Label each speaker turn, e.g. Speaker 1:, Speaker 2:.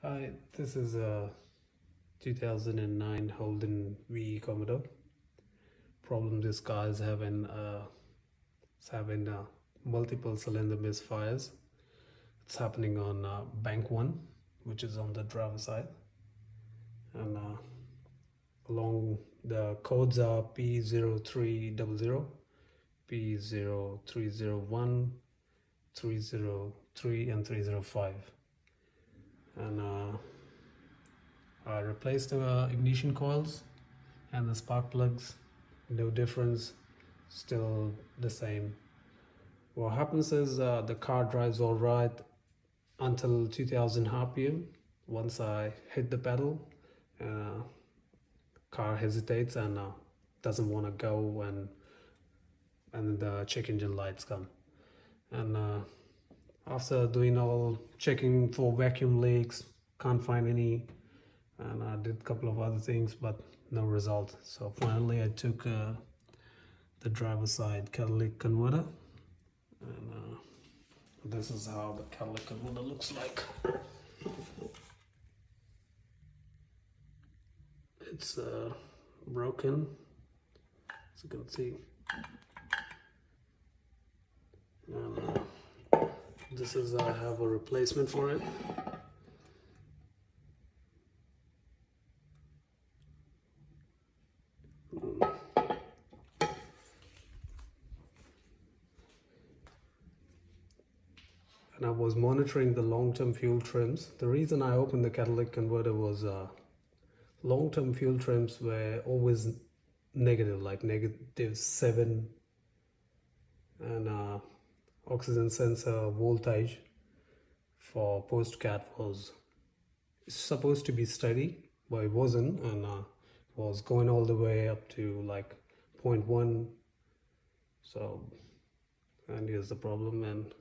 Speaker 1: Hi, this is a 2009 Holden Commodore. Problem this car is having multiple cylinder misfires. It's happening on bank 1, which is on the driver side, and along the codes are p0300, p0301, 303 and 305. And I replaced the ignition coils and the spark plugs. No difference, still the same. What happens is the car drives all right until 2000 RPM. Once I hit the pedal, car hesitates and doesn't want to go, and the check engine lights come. And after doing all checking for vacuum leaks, can't find any, and I did a couple of other things, but no result. So finally I took the driver side catalytic converter, and this is how the catalytic converter looks like. It's broken, as you can see, and this is I have a replacement for it. And I was monitoring the long-term fuel trims. The reason I opened the catalytic converter was long-term fuel trims were always negative, like -7, and oxygen sensor voltage for post-cat was supposed to be steady, but it wasn't, and was going all the way up to like 0.1. So, and here's the problem. And